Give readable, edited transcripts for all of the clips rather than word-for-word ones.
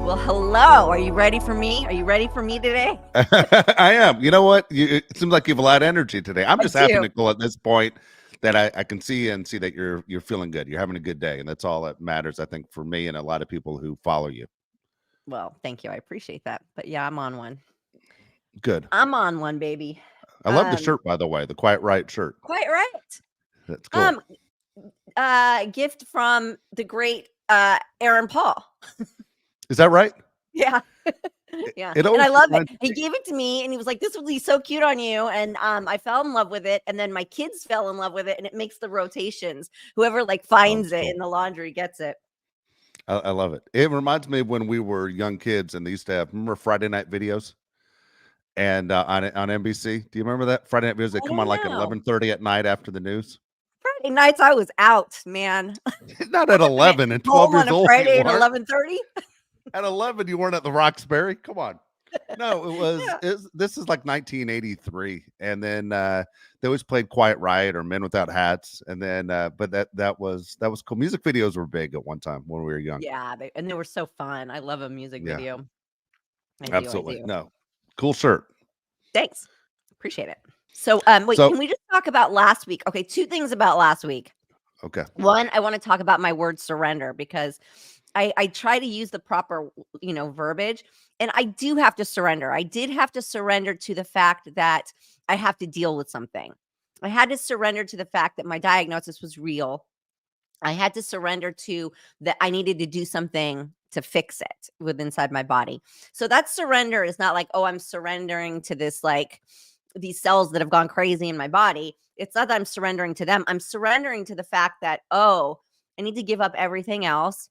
Well, hello. Are you ready for me? Are you ready for me today? I am. You know what? It seems like you have a lot of energy today. I'm I just happy, do. Nicole, at this point that I can see and see that you're feeling good. You're having a good day, and that's all that matters, I think, for me and a lot of people who follow you. Well, thank you. I appreciate that. But yeah, I'm on one. Good. I'm on one, baby. I love the shirt, by the way, the Quiet Riot shirt. Quite right. That's cool. Um, gift from the great Aaron Paul. Is that right? Yeah. It, Yeah. it And I always love it. reminds He me. gave it to me and he was like, this will be so cute on you. And I fell in love with it. And then my kids fell in love with it. And it makes the rotations. Whoever like Oh, finds it's it cool. in the laundry gets it. I love it. It reminds me of when we were young kids and they used to have, remember Friday night videos and on NBC. Do you remember that Friday night videos? They I come on don't like know. 11:30 at night after the news. Friday nights, I was out, man. Not I at wasn't at 11 and 12 home on years a old. You Friday at weren't. 11:30. At 11, you weren't at the Roxbury. Come on. No, Yeah. this is like 1983. And then they always played Quiet Riot or Men Without Hats. And then but that was cool. Music videos were big at one time when we were young. Yeah, they were so fun. I love a music Yeah, video. I absolutely. do. No. Cool shirt. Thanks. Appreciate it. So, wait, So can we just talk about last week? Okay, 2 things about last week. okay. One, I want to talk about my word surrender because I try to use the proper, verbiage, and I do have to surrender. I did have to surrender to the fact that I have to deal with something. I had to surrender to the fact that my diagnosis was real. I had to surrender to that I needed to do something to fix it with inside my body. So that surrender is not like, oh, I'm surrendering to this, like these cells that have gone crazy in my body. It's not that I'm surrendering to them. I'm surrendering to the fact that, oh, I need to give up everything else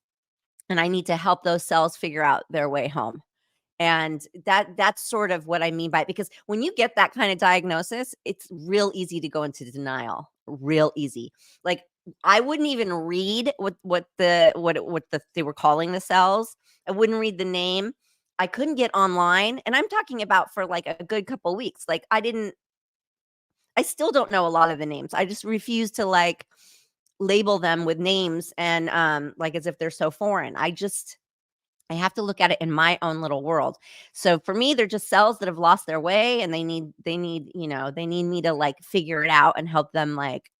and I need to help those cells figure out their way home. And that's sort of what I mean by it, because when you get that kind of diagnosis, it's real easy to go into denial, real easy. Like I wouldn't even read what they were calling the cells. I wouldn't read the name. I couldn't get online, and I'm talking about for like a good couple weeks. Like I still don't know a lot of the names. I just refuse to like label them with names and like as if they're so foreign. I have to look at it in my own little world. So for me, they're just cells that have lost their way and they need me to like figure it out and help them like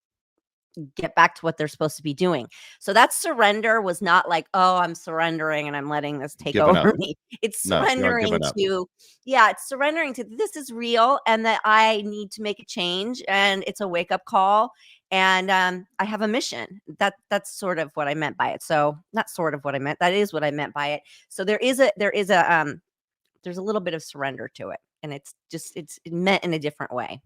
get back to what they're supposed to be doing. So that surrender was not like, oh, I'm surrendering and I'm letting this take Giving up. over me. It's No, you're not surrendering giving up. to, yeah, it's surrendering to this is real and that I need to make a change and it's a wake up call. And I have a mission. That's sort of what I meant by it. So not sort of what I meant. That is what I meant by it. So there's a little bit of surrender to it, and it's meant in a different way.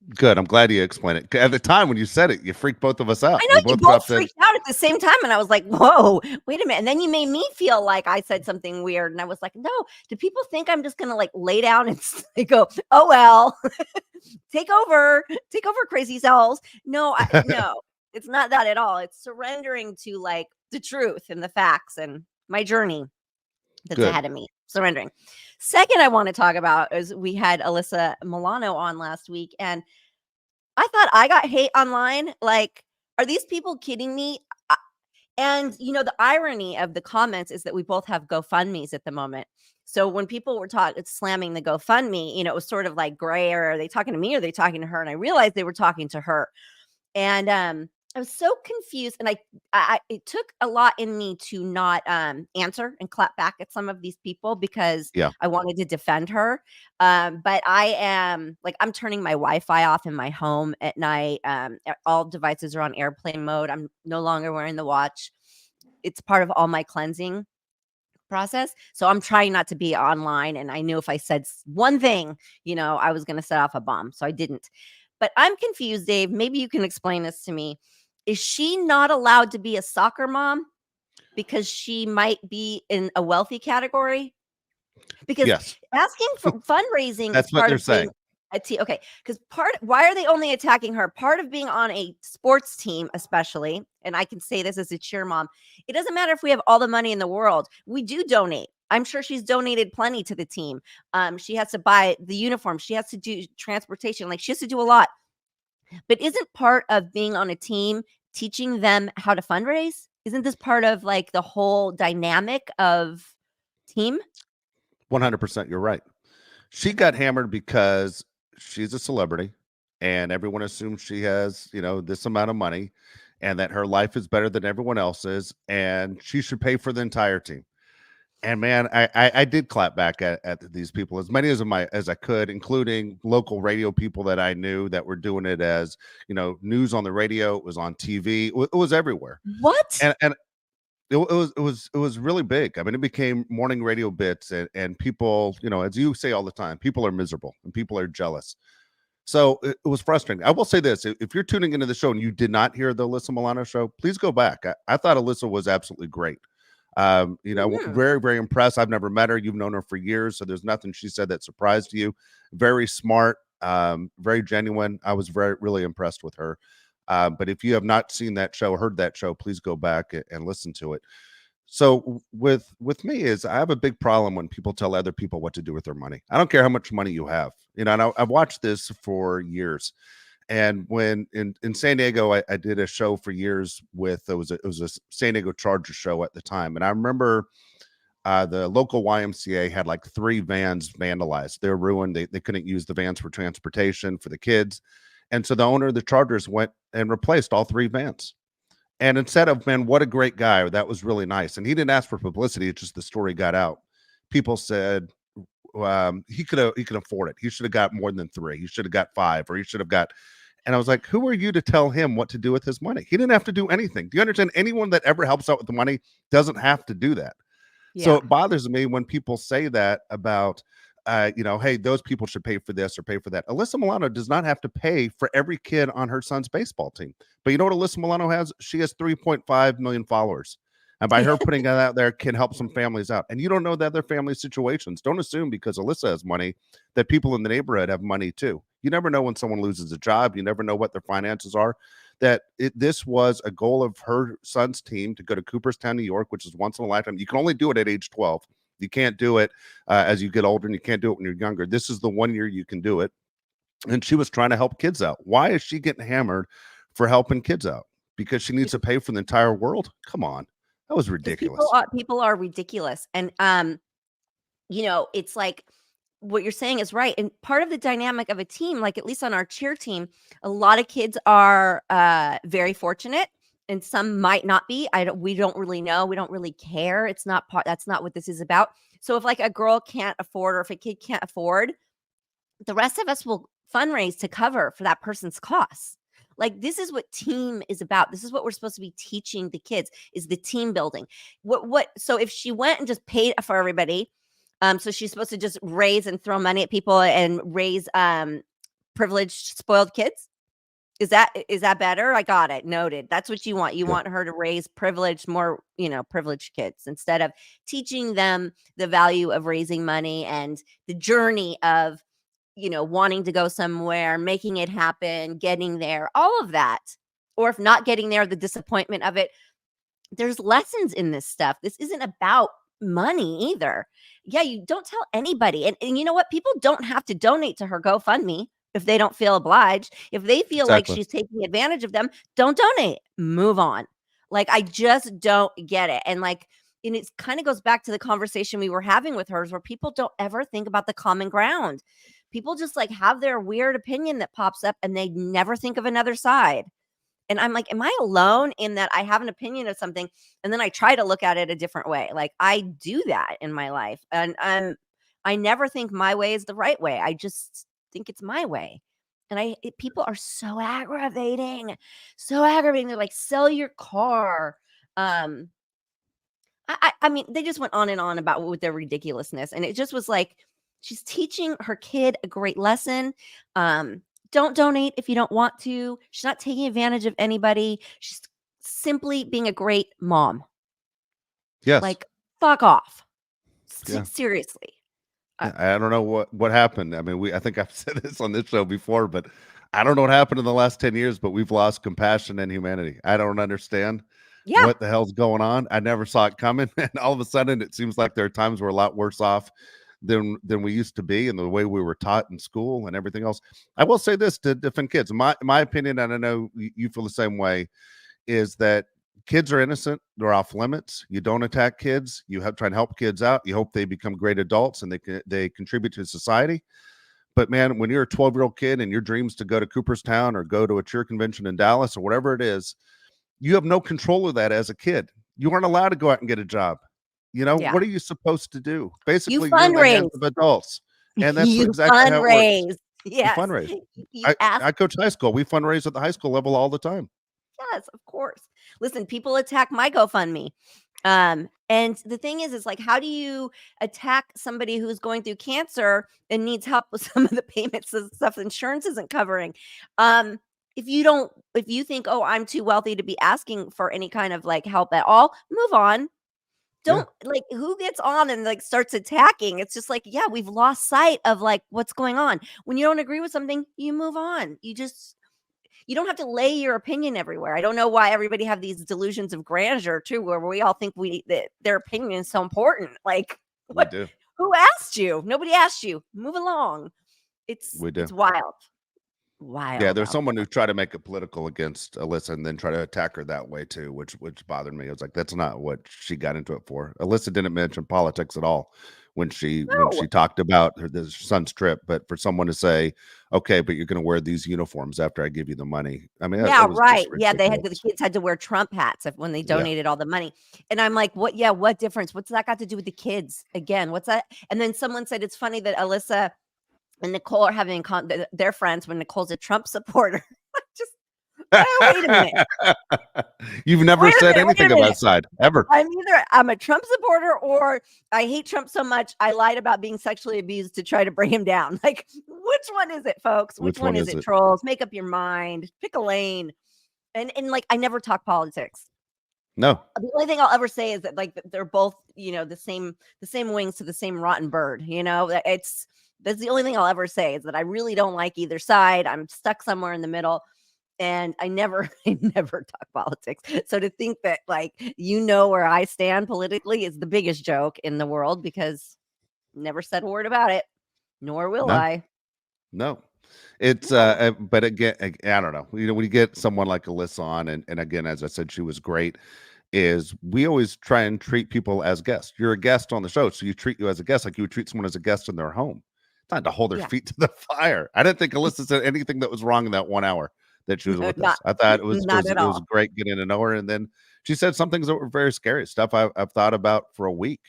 Good. I'm glad you explained it. At the time when you said it, you freaked both of us I out. know We you both both dropped in. freaked out at the same time, and I was like, "Whoa, wait a minute!" And then you made me feel like I said something weird, and I was like, "No, do people think I'm just gonna like lay down and go, oh well, take over, crazy cells?" No, it's not that at all. It's surrendering to like the truth and the facts and my journey that's Good. ahead of me. Surrendering. Second, I want to talk about is we had Alyssa Milano on last week, and I thought I got hate online. Like, are these people kidding me? And the irony of the comments is that we both have GoFundMe's at the moment. So when people were slamming the GoFundMe, it was sort of like gray area. Are they talking to me or are they talking to her? And I realized they were talking to her. And I was so confused, and I it took a lot in me to not answer and clap back at some of these people because Yeah. I wanted to defend her. But I am like I'm turning my Wi-Fi off in my home at night. All devices are on airplane mode. I'm no longer wearing the watch. It's part of all my cleansing process. So I'm trying not to be online. And I knew if I said one thing, I was going to set off a bomb. So I didn't. But I'm confused, Dave. Maybe you can explain this to me. Is she not allowed to be a soccer mom because she might be in a wealthy category? Because Yes. asking for fundraising is That's what part they're of being saying. a team. Okay, because why are they only attacking her? Part of being on a sports team, especially, and I can say this as a cheer mom, it doesn't matter if we have all the money in the world. We do donate. I'm sure she's donated plenty to the team. She has to buy the uniform. She has to do transportation. Like she has to do a lot. But isn't part of being on a team teaching them how to fundraise? Isn't this part of like the whole dynamic of team. 100%. You're right. She got hammered because she's a celebrity and everyone assumes she has, this amount of money and that her life is better than everyone else's and she should pay for the entire team. And man, I did clap back at these people, as many as I could, including local radio people that I knew that were doing it as, news on the radio. It was on TV. It was everywhere. What? And it was really big. I mean, it became morning radio bits, and people, as you say all the time, people are miserable and people are jealous. So it was frustrating. I will say this: if you're tuning into the show and you did not hear the Alyssa Milano show, please go back. I thought Alyssa was absolutely great. Mhm. Very, very impressed. I've never met her. You've known her for years, so there's nothing she said that surprised you. Very smart, very genuine. I was really impressed with her. But if you have not seen that show, heard that show, please go back and listen to it. So with me is I have a big problem when people tell other people what to do with their money. I don't care how much money you have. And I've watched this for years. And when in San Diego, I did a show for years with it was a San Diego Chargers show at the time, and I remember the local YMCA had like 3 vans vandalized. They were ruined. They couldn't use the vans for transportation for the kids, and so the owner of the Chargers went and replaced all 3 vans. And instead of, man, what a great guy, that was really nice, and he didn't ask for publicity. It's just the story got out. People said he could afford it. He should have got more than 3. He should have got 5, or he should have got. And I was like, who are you to tell him what to do with his money? He didn't have to do anything. Do you understand? Anyone that ever helps out with the money doesn't have to do that. So Yeah. it bothers me when people say that about, hey, those people should pay for this or pay for that. Alyssa Milano does not have to pay for every kid on her son's baseball team. But you know what Alyssa Milano has? She has 3.5 million followers. And by her putting that out there can help some families out. And you don't know the other family situations. Don't assume because Alyssa has money that people in the neighborhood have money too. You never know when someone loses a job. You never know what their finances are. This was a goal of her son's team to go to Cooperstown, New York, which is once in a lifetime. You can only do it at age 12. You can't do it as you get older, and you can't do it when you're younger. This is the one year you can do it. And she was trying to help kids out. Why is she getting hammered for helping kids out? Because she needs to pay for the entire world? Come on. That was Because people ridiculous. are ridiculous, and it's like what you're saying is right. And part of the dynamic of a team, like at least on our cheer team, a lot of kids are very fortunate, and some might not be. We don't really know. We don't really care. It's not part. That's not what this is about. So if like a girl can't afford, or if a kid can't afford, the rest of us will fundraise to cover for that person's costs. Like this is what team is about. This is what we're supposed to be teaching the kids is the team building. So if she went and just paid for everybody, so she's supposed to just raise and throw money at people and raise privileged spoiled kids? Is that better? I got it. Noted. That's what you want. You Yeah, want her to raise privileged, more, privileged kids instead of teaching them the value of raising money and the journey of, wanting to go somewhere, making it happen, getting there, all of that. Or if not getting there, the disappointment of it. There's lessons in this stuff. This isn't about money either. Yeah, you don't tell anybody. And you know what? People don't have to donate to her GoFundMe if they don't feel obliged. If they feel like exactly. she's taking advantage of them, don't donate. Move on. Like, I just don't get it. And it kind of goes back to the conversation we were having with hers, where people don't ever think about the common ground. People just like have their weird opinion that pops up and they never think of another side. And I'm like, am I alone in that I have an opinion of something and then I try to look at it a different way? Like I do that in my life. And I never think my way is the right way. I just think it's my way. And people are so aggravating. So aggravating. They're like, sell your car. Um, I mean, they just went on and on about with their ridiculousness. And it just was like, she's teaching her kid a great lesson. Don't donate if you don't want to. She's not taking advantage of anybody. She's simply being a great mom. Yes. Like, fuck off. Yeah. Seriously. Uh, Yeah, I don't know what happened. I mean, I think I've said this on this show before, but I don't know what happened in the last 10 years, but we've lost compassion and humanity. I don't understand yeah. what the hell's going on. I never saw it coming. And all of a sudden it seems like there are times we're a lot worse off than we used to be, and the way we were taught in school and everything else. I will say this to defend kids. My opinion, and I know you feel the same way, is that kids are innocent. They're off limits. You don't attack kids. You try and help kids out. You hope they become great adults and they contribute to society. But man, when you're a 12-year-old kid and your dreams to go to Cooperstown or go to a cheer convention in Dallas or whatever it is, you have no control of that as a kid. You aren't allowed to go out and get a job. Yeah. What are you supposed to do? You Basically, you're in the hands fundraise. of adults. And that's You exactly how it works. fundraise. You Yes. fundraise. You ask. I coach high school. We fundraise at the high school level all the time. Yes, of course. Listen, people attack my GoFundMe. And the thing is like, how do you attack somebody who's going through cancer and needs help with some of the payments and stuff insurance isn't covering? If you think, oh, I'm too wealthy to be asking for any kind of like help at all, move on. Don't like who gets on and like starts attacking. It's just like, yeah, we've lost sight of like what's going on. When you don't agree with something, you move on. You don't have to lay your opinion everywhere. I don't know why everybody have these delusions of grandeur too, where we all think that their opinion is so important. Like, We what? do. Who asked you? Nobody asked you. Move along. We do. It's wild. Wild. Yeah, there's out someone who tried to make it political against Alyssa and then try to attack her that way too, which bothered me. I was like, that's not what she got into it for. Alyssa didn't mention politics at all when she there. No. talked about her son's trip. But for someone to say, okay, but you're going to wear these uniforms after I give you the money, I mean, Yeah, that was right. just Yeah, the ridiculous. kids had to wear Trump hats when they Yeah, donated all the money. And I'm like, what? Yeah, what difference? What's that got to do with the kids? Again, what's that? And then someone said it's funny that Alyssa and Nicole are having they're friends when Nicole's a Trump supporter. Just wait a minute. You've never said Wait anything a of that minute. side ever. I'm a Trump supporter or I hate Trump so much I lied about being sexually abused to try to bring him down. Like, which one is it, folks? Which Which one one is is it, it? trolls? Make up your mind. Pick a lane. And like, I never talk politics. No, The only thing I'll ever say is that like they're both, the same wings to the same rotten bird. That's the only thing I'll ever say is that I really don't like either side. I'm stuck somewhere in the middle. And I never, I never talk politics. So to think that like where I stand politically is the biggest joke in the world because never said a word about it, nor will no, I. no. It's No. but again, I don't know. When you get someone like Alyssa on, and again, as I said, she was great. Is we always try and treat people as guests. You're a guest on the show, so you treat you as a guest like you would treat someone as a guest in their home. It's not to hold their Yeah. feet to the fire. I didn't think Alyssa said anything that was wrong in that 1 hour that she was with Not us. I thought it was not at it was all. great getting to know her, and then she said some things that were very scary stuff I've thought about for a week.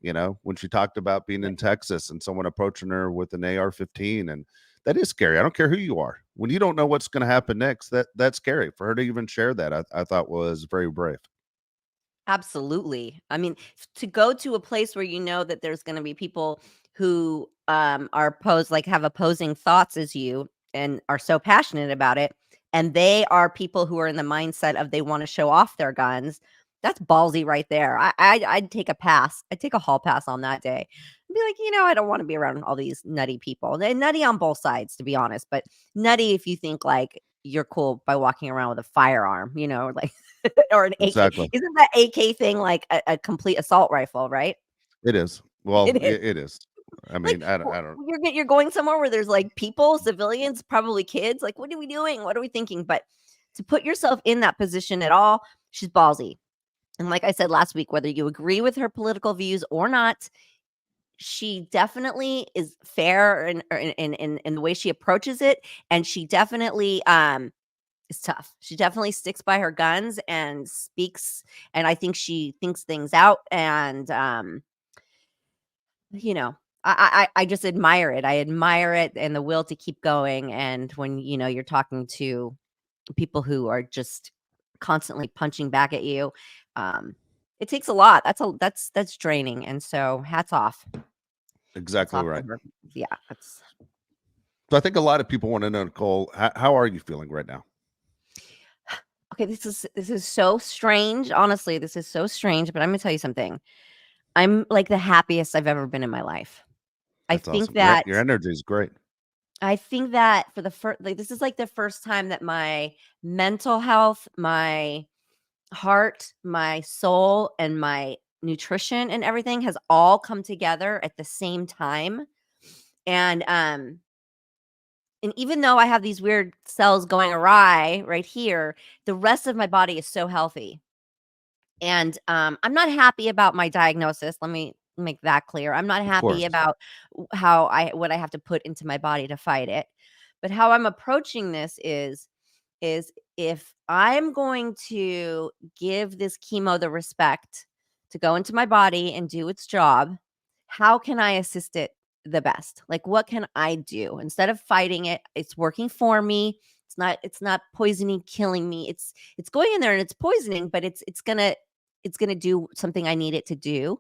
When she talked about being in Texas and someone approaching her with an AR-15, and that is scary. I don't care who you are. When you don't know what's going to happen next, that's scary. For her to even share that, I thought was very brave. Absolutely. I mean, to go to a place where you know that there's going to be people who are have opposing thoughts as you and are so passionate about it, and they are people who are in the mindset of they want to show off their guns. That's ballsy right there. I'd take a pass. I'd take a hall pass on that day. I'd be like, I don't want to be around all these nutty people. And nutty on both sides, to be honest, but nutty if you think like you're cool by walking around with a firearm, like or an AK. Exactly. Isn't that AK thing like a complete assault rifle, right? It is. Well, It is. it is. I Like, mean, I don't. you're going somewhere where there's like people, civilians, probably kids. Like, what are we doing? What are we thinking? But to put yourself in that position at all, she's ballsy. And like I said last week, whether you agree with her political views or not, she definitely is fair in the way she approaches it, and she definitely is tough. She definitely sticks by her guns and speaks, and I think she thinks things out. And you know, I just admire it. I admire it and the will to keep going. And when you're talking to people who are just constantly punching back at you, it takes a lot. That's draining. And so hats off. Hats Exactly off to right. her. Yeah, that's So I think a lot of people want to know, Nicole, how are you feeling right now? okay. This is so strange. Honestly, this is so strange. But I'm gonna tell you something. I'm like the happiest I've ever been in my life. I That's think awesome. that Your energy is great. for the first, like, this is like the first time that my mental health, my heart, my soul, and my nutrition and everything has all come together at the same time. And even though I have these weird cells going awry right here, the rest of my body is so healthy. And I'm not happy about my diagnosis. Let me make that clear. I'm not Of happy course. about what I have to put into my body to fight it. But how I'm approaching this is if I'm going to give this chemo the respect to go into my body and do its job, how can I assist it the best? Like, what can I do instead of fighting it? It's working for me. It's not poisoning, killing me. It's going in there and it's poisoning, but it's gonna do something I need it to do.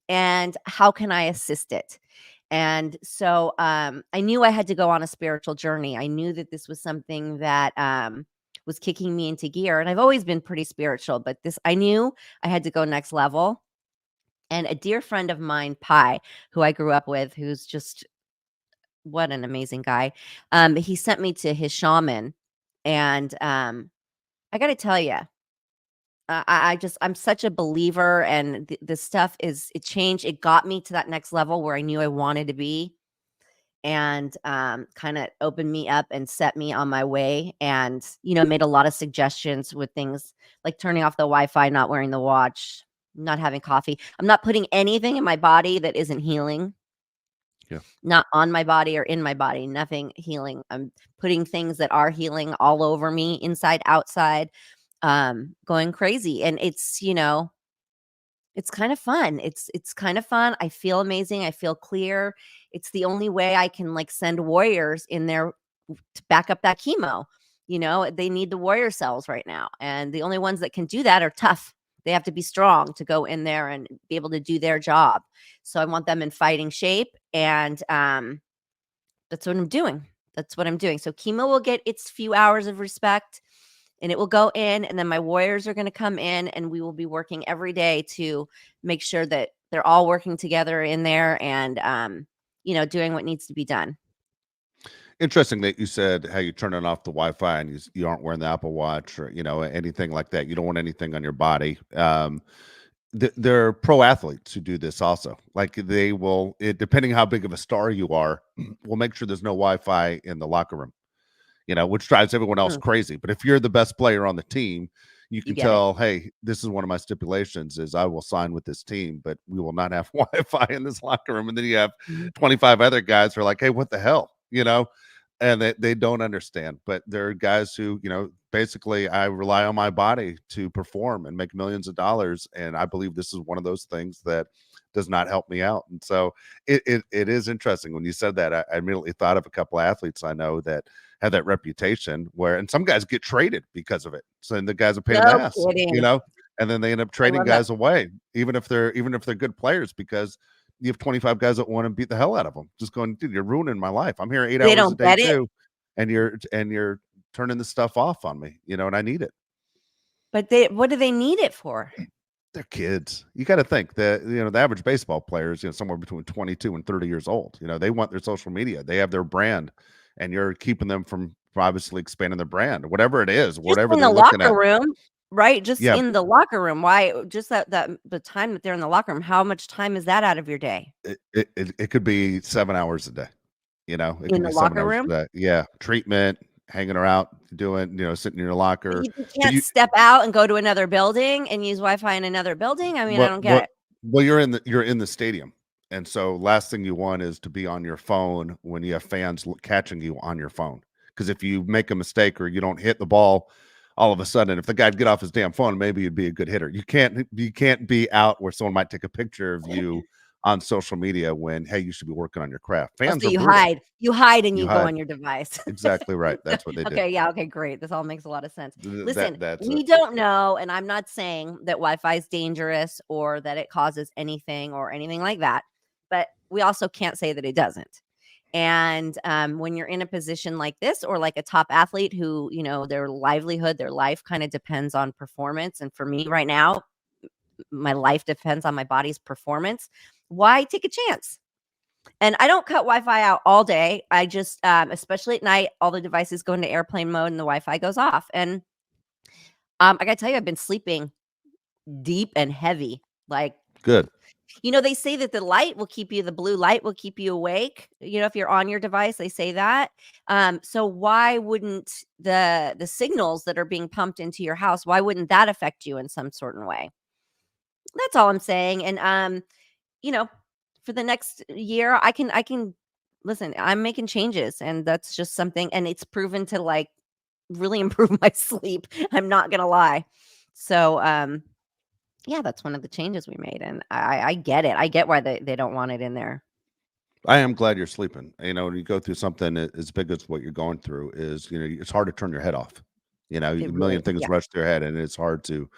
And how can I assist it? And so I knew I had to go on a spiritual journey. I knew that this was something that was kicking me into gear. And I've always been pretty spiritual, but this I knew I had to go next level. And a dear friend of mine, Pi, who I grew up with, who's just what an amazing guy. He sent me to his shaman. And I got to tell you, I'm such a believer, and this stuff it changed. It got me to that next level where I knew I wanted to be, and kind of opened me up and set me on my way, and made a lot of suggestions with things like turning off the Wi-Fi, not wearing the watch, not having coffee. I'm not putting anything in my body that isn't healing, Yeah. not on my body or in my body, nothing healing. I'm putting things that are healing all over me, inside, outside, going crazy. And it's kind of fun. It's kind of fun. I feel amazing. I feel clear. It's the only way I can like send warriors in there to back up that chemo. They need the warrior cells right now. And the only ones that can do that are tough. They have to be strong to go in there and be able to do their job. So I want them in fighting shape. And that's what I'm doing. That's what I'm doing. So chemo will get its few hours of respect, and it will go in, and then my warriors are going to come in, and we will be working every day to make sure that they're all working together in there, and doing what needs to be done. Interesting that you said how you turn it off the Wi-Fi and you aren't wearing the Apple Watch or anything like that. You don't want anything on your body. There are pro athletes who do this also. Like they will, depending how big of a star you are, will make sure there's no Wi-Fi in the locker room. Which drives everyone else Mm, crazy. But if you're the best player on the team, you you can get it. tell, hey, this is one of my stipulations is I will sign with this team, but we will not have Wi-Fi in this locker room. And then you have Mhm. 25 other guys who are like, hey, what the hell? And they don't understand. But there are guys who, basically I rely on my body to perform and make millions of dollars. And I believe this is one of those things that does not help me out. And so it is interesting when you said that. I immediately thought of a couple of athletes I know that have that reputation and some guys get traded because of it. So and the guy's a pain in the No ass, kidding. and then they end up I trading love that. guys away, even if they're good players, because you have 25 guys that want to beat the hell out of them. Just going, dude, you're ruining my life. I'm here 8 They hours a don't day get it, too, and you're turning this stuff off on me, and I need it. but what do they need it for? They're kids. You got to think that the average baseball player is somewhere between 22 and 30 years old. They want their social media. They have their brand, and you're keeping them from obviously expanding their brand, whatever it is, Just whatever in they're the looking locker at. room, right? Just Yeah, in the locker room. Why? Just that the time that they're in the locker room. How much time is that out of your day it could be 7 hours a day. It in could the be 7 locker hours a room? day. Yeah, treatment, hanging around, doing, sitting in your But locker. you But can't step out and go to another building and use Wi-Fi in another building? I mean, I what don't get what it. well, you're in the stadium, and so last thing you want is to be on your phone when you have fans catching you on your phone, because if you make a mistake or you don't hit the ball all of a sudden, if the guy'd get off his damn phone, maybe you'd be a good hitter. You can't be out where someone might take a picture of you on social media when, hey, you should be working on your craft. Oh, Fans so are you brutal. hide. You hide and You you go hide. on your device. Exactly right. That's what they do. Okay, yeah, okay, great. This all makes a lot of sense. Listen, That's it. we don't know, and I'm not saying that Wi-Fi is dangerous or that it causes anything or anything like that, but we also can't say that it doesn't. And when you're in a position like this, or like a top athlete who, their livelihood, their life kind of depends on performance. And for me right now, my life depends on my body's performance. Why take a chance? And I don't cut Wi-Fi out all day. I just, especially at night, all the devices go into airplane mode and the Wi-Fi goes off. And I gotta tell you, I've been sleeping deep and heavy. Like, Good. they say that the blue light will keep you awake. If you're on your device, they say that. So why wouldn't the signals that are being pumped into your house, why wouldn't that affect you in some certain way? That's all I'm saying. And you know, for the next year, I can listen, I'm making changes, and that's just something, and it's proven to like really improve my sleep. I'm not gonna lie. So yeah, that's one of the changes we made. And I get it. I get why they don't want it in there. I am glad you're sleeping. When you go through something as big as what you're going through is, it's hard to turn your head off. A It million really, things yeah. rush through your head, and it's hard to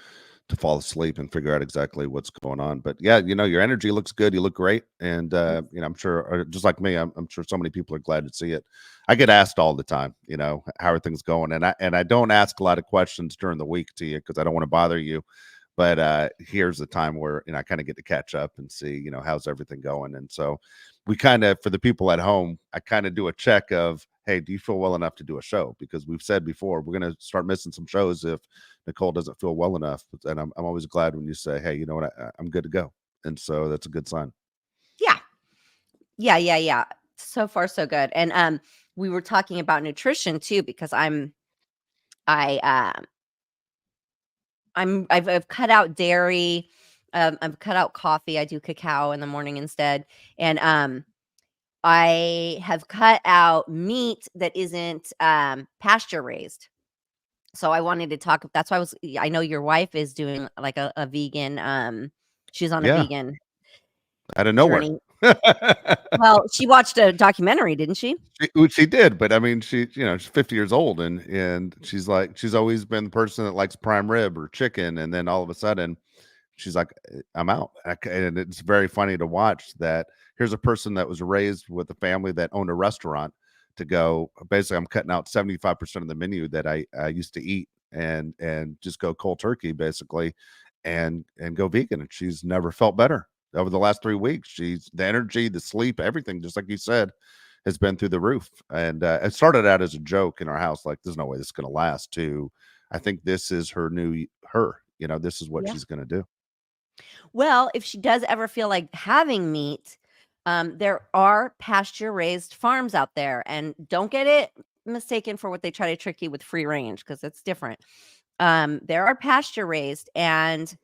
fall asleep and figure out exactly what's going on. But yeah, your energy looks good. You look great. And, I'm sure, just like me, I'm sure so many people are glad to see it. I get asked all the time, how are things going? And I don't ask a lot of questions during the week to you because I don't want to bother you. But here's the time where, I kind of get to catch up and see, how's everything going. And so we kind of, for the people at home, I kind of do a check of, hey, do you feel well enough to do a show? Because we've said before, we're going to start missing some shows if Nicole doesn't feel well enough. And I'm always glad when you say, hey, you know what, I'm good to go. And so that's a good sign. Yeah. Yeah, yeah, yeah. So far so good. And we were talking about nutrition too, because I I've cut out dairy, I've cut out coffee. I do cacao in the morning instead. And I have cut out meat that isn't pasture raised. So I wanted to talk, that's why I know your wife is doing like a vegan, she's on a Yeah, vegan out of nowhere. journey. Well, she watched a documentary, didn't she? She did, but I mean, she's 50 years old, and she's always been the person that likes prime rib or chicken, and then all of a sudden, she's like, I'm out. And it's very funny to watch that. Here's a person that was raised with a family that owned a restaurant to go, basically, I'm cutting out 75% of the menu that I used to eat and just go cold turkey, basically, and go vegan. And she's never felt better over the last 3 weeks. She's the energy, the sleep, everything, just like you said, has been through the roof. And it started out as a joke in our house, like, there's no way this is going to last, to I think this is her new her. This is what Yeah. she's going to do. Well, if she does ever feel like having meat, there are pasture raised farms out there, and don't get it mistaken for what they try to trick you with free range, because it's different. There are pasture raised, and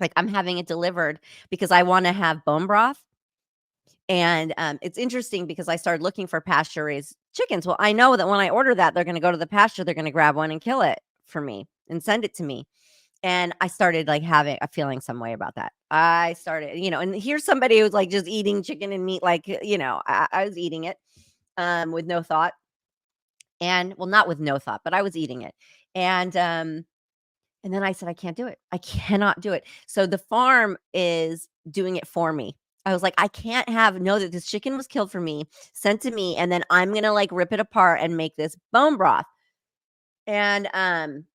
like I'm having it delivered because I want to have bone broth. And it's interesting because I started looking for pasture raised chickens. Well, I know that when I order that, they're going to go to the pasture, they're going to grab one and kill it for me and send it to me. And I started like having a feeling some way about that. I started, and here's somebody who's like just eating chicken and meat, like, I was eating it with no thought. And well, not with no thought, but I was eating it. And then I said, I can't do it. I cannot do it. So the farm is doing it for me. I was like, I can't know that this chicken was killed for me, sent to me, and then I'm gonna like rip it apart and make this bone broth. And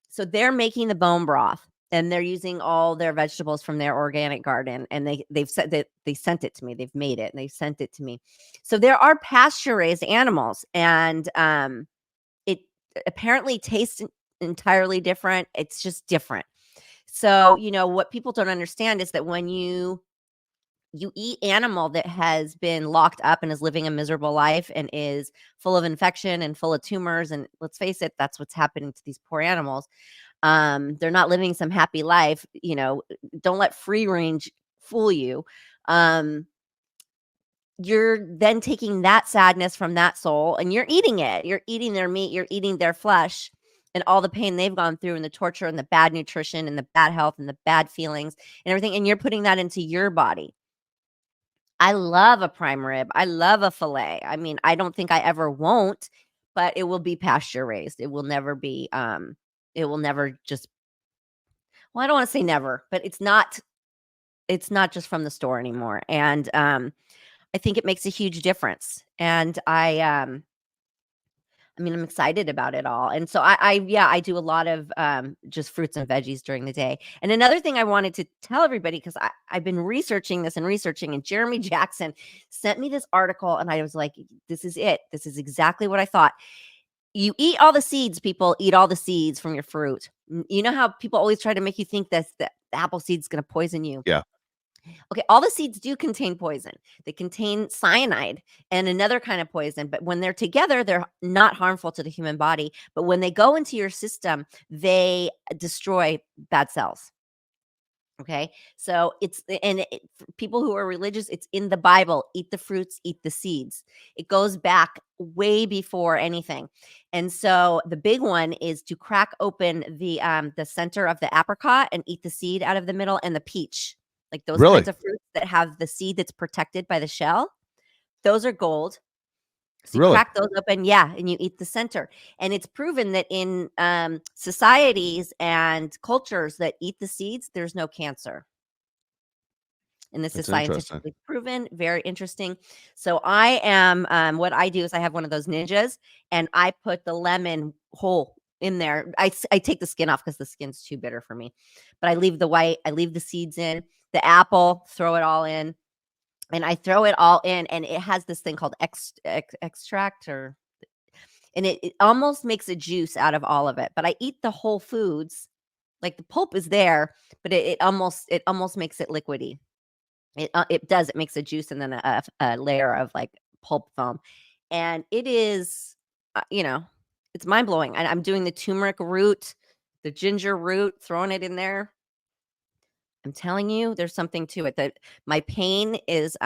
so they're making the bone broth, and they're using all their vegetables from their organic garden, and they've said that they sent it to me. They've made it and they've sent it to me. So there are pasture raised animals, and it apparently tastes entirely different. It's just different. So, what people don't understand is that when you eat animal that has been locked up and is living a miserable life and is full of infection and full of tumors, and let's face it, that's what's happening to these poor animals. They're not living some happy life. Don't let free range fool you. Um, you're then taking that sadness from that soul and you're eating it. You're eating their meat, you're eating their flesh, and all the pain they've gone through and the torture and the bad nutrition and the bad health and the bad feelings and everything. And you're putting that into your body. I love a prime rib. I love a filet. I mean, I don't think I ever won't, but it will be pasture raised. It will never be, it will never just, well, I don't want to say never, but it's not just from the store anymore. And I think it makes a huge difference. And I mean, I'm excited about it all. And so yeah, I do a lot of just fruits and veggies during the day. And another thing I wanted to tell everybody, because I've been researching this and researching, and Jeremy Jackson sent me this article, and I was like, this is it. This is exactly what I thought. You eat all the seeds, people eat all the seeds from your fruit. You know how people always try to make you think that the apple seed's going to poison you. Yeah. Okay, all the seeds do contain poison. They contain cyanide and another kind of poison, but when they're together, they're not harmful to the human body. But when they go into your system, they destroy bad cells. Okay. So for people who are religious, it's in the Bible. Eat the fruits, eat the seeds. It goes back way before anything. And so the big one is to crack open the center of the apricot and eat the seed out of the middle, and the peach. Like those Really? kinds of fruits that have the seed that's protected by the shell. Those are gold. So you Really? crack those open, yeah, and you eat the center. And it's proven that in societies and cultures that eat the seeds, there's no cancer. And this is That's interesting. scientifically proven, very interesting. So I am, what I do is I have one of those ninjas, and I put the lemon whole in there. I take the skin off because the skin's too bitter for me, but I leave the white, I leave the seeds in, the apple, throw it all in, and I throw it all in, and it has this thing called extract, and it almost makes a juice out of all of it. But I eat the whole foods, like the pulp is there, but it almost makes it liquidy. It does. It makes a juice and then a layer of like pulp foam, and it is, it's mind blowing. And I'm doing the turmeric root, the ginger root, throwing it in there. I'm telling you, there's something to it. That my pain is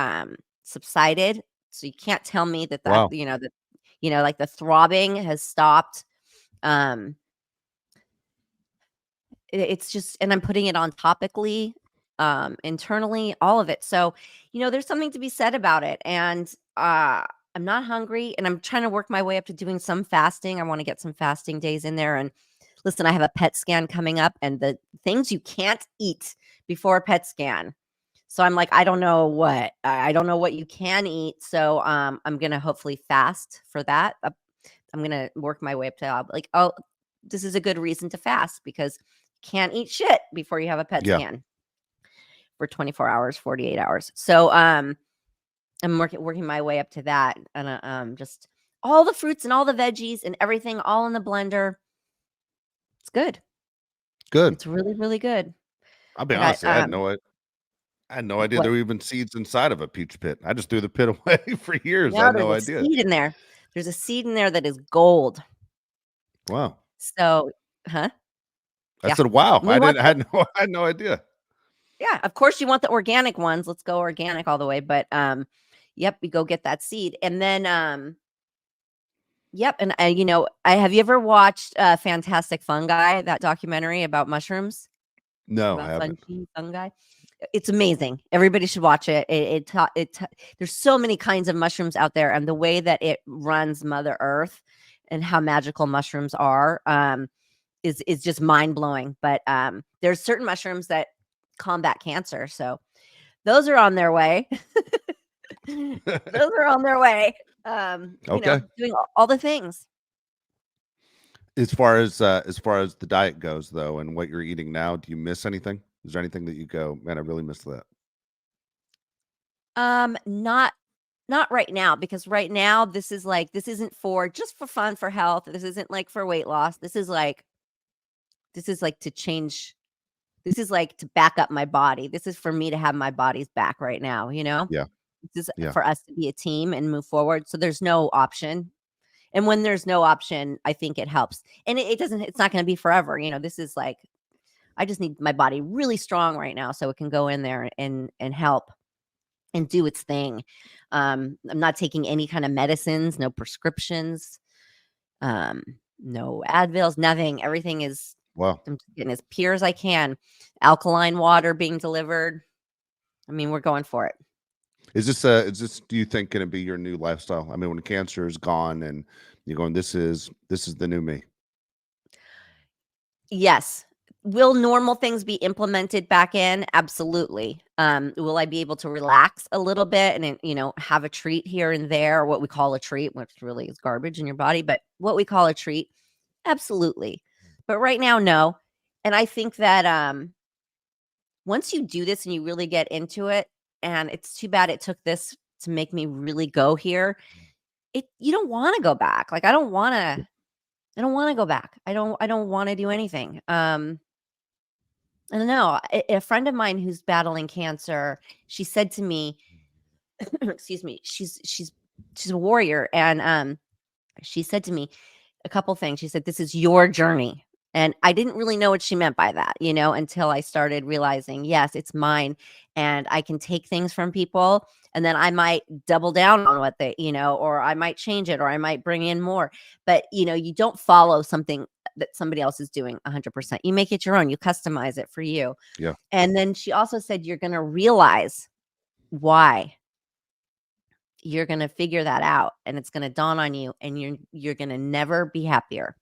subsided, so you can't tell me that Wow. like the throbbing has stopped. Um, it's just, and I'm putting it on topically, internally, all of it. So, there's something to be said about it. And I'm not hungry, and I'm trying to work my way up to doing some fasting. I want to get some fasting days in there. And listen, I have a PET scan coming up, and the things you can't eat before a PET scan. So I'm like, I don't know what you can eat. So I'm gonna hopefully fast for that. I'm gonna work my way up to like, oh, this is a good reason to fast because you can't eat shit before you have a PET Yeah. scan for 24 hours, 48 hours. So I'm working my way up to that, and just all the fruits and all the veggies and everything all in the blender. It's good. Good. It's really, really good. I'll be I got honest. I had no idea what? there were even seeds inside of a peach pit. I just threw the pit away for years. I No, had there's no a idea. seed in there. There's a seed in there that is gold. Wow. So, huh? I Yeah. said, wow. We want I had no idea. yeah, of course you want the organic ones. Let's go organic all the way. But yep, we go get that seed. And then yep, and I have you ever watched Fantastic Fungi, that documentary about mushrooms, No, I about haven't. fungi? It's amazing. Everybody should watch it. There's so many kinds of mushrooms out there, and the way that it runs Mother Earth and how magical mushrooms are is just mind blowing. But there's certain mushrooms that combat cancer, so those are on their way. Those are on their way. Okay. Doing all the things. As far as the diet goes though, and what you're eating now, do you miss anything? Is there anything that you go, man, I really miss that? Not right now, because right now this isn't for just for fun, for health. This isn't like for weight loss. This is like to change. This is like to back up my body. This is for me to have my body's back right now, Yeah. This is Yeah. for us to be a team and move forward. So there's no option. And when there's no option, I think it helps. And it's not going to be forever. This is like, I just need my body really strong right now so it can go in there and help and do its thing. I'm not taking any kind of medicines, no prescriptions, um, no Advils, nothing. Everything is, Wow. I'm just getting as pure as I can. Alkaline water being delivered. I mean, we're going for it. Is this, do you think, gonna be your new lifestyle? I mean, when cancer is gone and you're going, this is the new me. Yes. Will normal things be implemented back in? Absolutely. Will I be able to relax a little bit and then, have a treat here and there, or what we call a treat, which really is garbage in your body, but what we call a treat? Absolutely. But right now, no. And I think that once you do this and you really get into it, and it's too bad it took this to make me really go here, you don't want to go back. Like I don't want to go back. I don't want to do anything. I don't know. A friend of mine who's battling cancer, she said to me, excuse me, she's a warrior, and she said to me a couple things. She said, "This is your journey. And I didn't really know what she meant by that, until I started realizing, yes, it's mine and I can take things from people and then I might double down on what or I might change it or I might bring in more. But, you don't follow something that somebody else is doing 100%. You make it your own, you customize it for you. Yeah. And then she also said, you're going to realize why. You're going to figure that out and it's going to dawn on you and you're going to never be happier.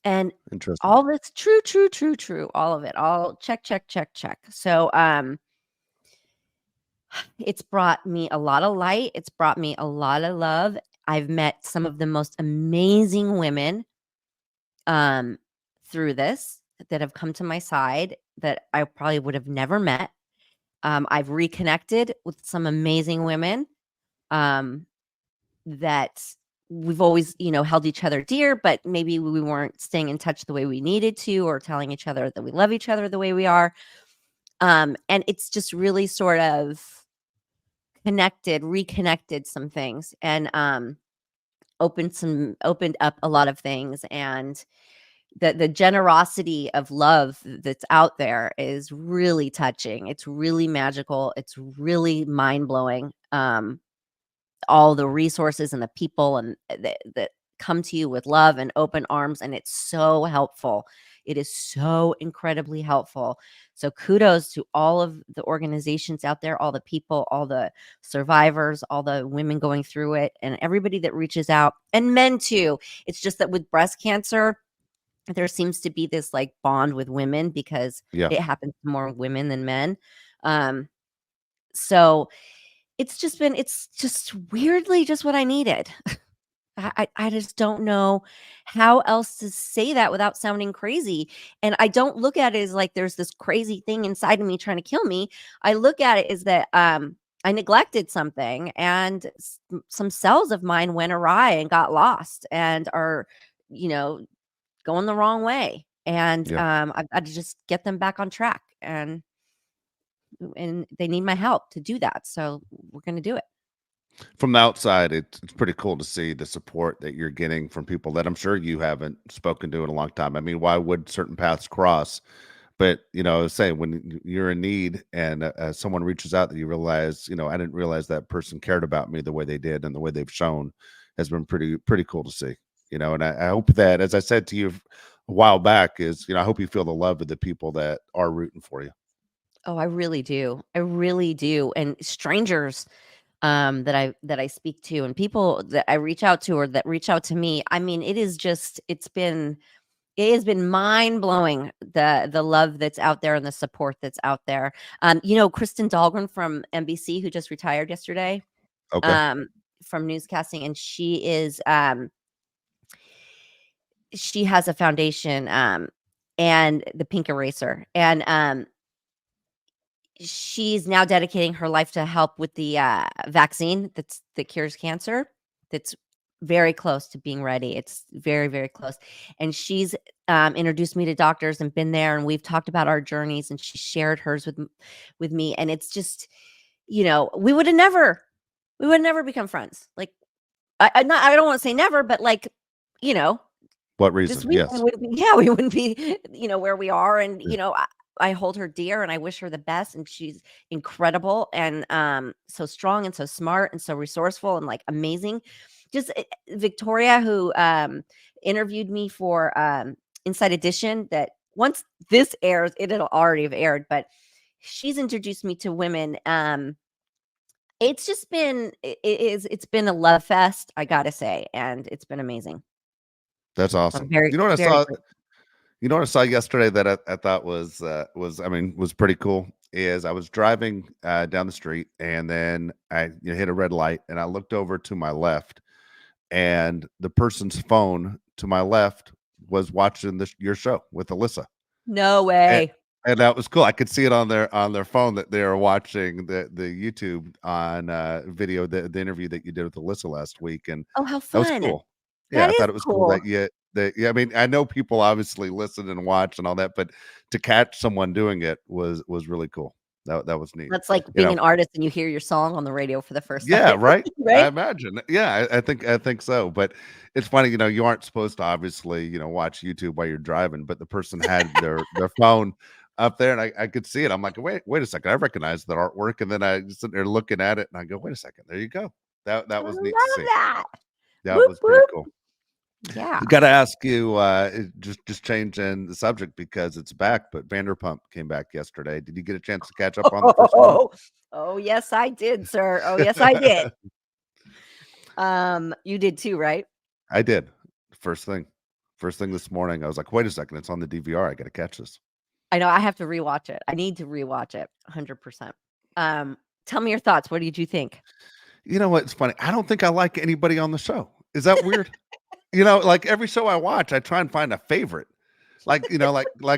And Interesting. all this true, true, true, true, all of it, all check, check, check, check. So, it's brought me a lot of light. It's brought me a lot of love. I've met some of the most amazing women, um, through this that have come to my side that I probably would have never met. I've reconnected with some amazing women, um, that we've always, held each other dear, but maybe we weren't staying in touch the way we needed to or telling each other that we love each other the way we are. And it's just really sort of reconnected some things and opened up a lot of things. And the generosity of love that's out there is really touching. It's really magical. It's really mind-blowing. All the resources and the people and that come to you with love and open arms, and it's so helpful. It is so incredibly helpful. So kudos to all of the organizations out there, all the people, all the survivors, all the women going through it, and everybody that reaches out, and men too. It's just that with breast cancer, there seems to be this like bond with women because Yeah. it happens to more women than men. So it's just weirdly just what I needed. I just don't know how else to say that without sounding crazy. And I don't look at it as like there's this crazy thing inside of me trying to kill me. I look at it as that I neglected something and some cells of mine went awry and got lost and are, you know, going the wrong way. And Yeah. I've got to just get them back on track. And they need my help to do that. So we're going to do it. From the outside, it's pretty cool to see the support that you're getting from people that I'm sure you haven't spoken to in a long time. I mean, why would certain paths cross? But I was saying when you're in need and someone reaches out that you realize, I didn't realize that person cared about me the way they did and the way they've shown has been pretty cool to see. And I hope that, as I said to you a while back, is I hope you feel the love of the people that are rooting for you. Oh, I really do. I really do. And strangers that I speak to and people that I reach out to or that reach out to me. I mean, it has been mind-blowing the love that's out there and the support that's out there. Kristen Dahlgren from NBC who just retired yesterday, Okay. um, from newscasting, and she has a foundation, and the Pink Eraser, and she's now dedicating her life to help with the vaccine that cures cancer. That's very close to being ready. It's very, very close. And she's introduced me to doctors and been there, and we've talked about our journeys. And she shared hers with me. And it's just, we would never become friends. Like, I don't want to say never, but like, you know, What just reason? Yes. we wouldn't be, where we are, and, Yeah. I hold her dear, and I wish her the best, and she's incredible, and, so strong, and so smart, and so resourceful, and, like, amazing. Just, Victoria, who, interviewed me for, Inside Edition, that once this airs, it'll already have aired, but she's introduced me to women, it's just been it's been a love fest, I gotta say, and it's been amazing. That's So I'm awesome. very, You know what I very saw? grateful. You know what I saw yesterday that I thought was I mean was pretty cool is I was driving down the street and then I hit a red light and I looked over to my left and the person's phone to my left was watching your show with Alyssa. No And, way. and that was cool. I could see it on their phone that they were watching the YouTube on video the interview that you did with Alyssa last week, and Oh, how that was fun. cool. Yeah, That I is thought it was cool cool. that yeah. I mean, I know people obviously listen and watch and all that, but to catch someone doing it was really cool. That was neat. That's like You being know, an artist and you hear your song on the radio for the first yeah, time, right. I right? imagine. Yeah, I think so. But it's funny, you aren't supposed to obviously, watch YouTube while you're driving, but the person had their phone up there and I could see it. I'm like, wait a second, I recognize that artwork. And then I just sitting there looking at it and I go, wait a second, there you go. That I was neat to love see. that. Yeah, it Whoop, was pretty whoop. cool. Yeah. I gotta ask you, just changing the subject because it's back, but Vanderpump came back yesterday. Did you get a chance to catch up on the first season? Oh, oh, yes, I did, sir. Oh, yes, I did. You did too, right? I did. First thing. First thing this morning, I was like, "Wait a second, it's on the DVR. I gotta catch this." I know I have to rewatch it. I need to rewatch it 100%. Tell me your thoughts. What did you think? You know what? It's funny. I don't think I like anybody on the show. Is that weird? Like every show I watch, I try and find a favorite. Like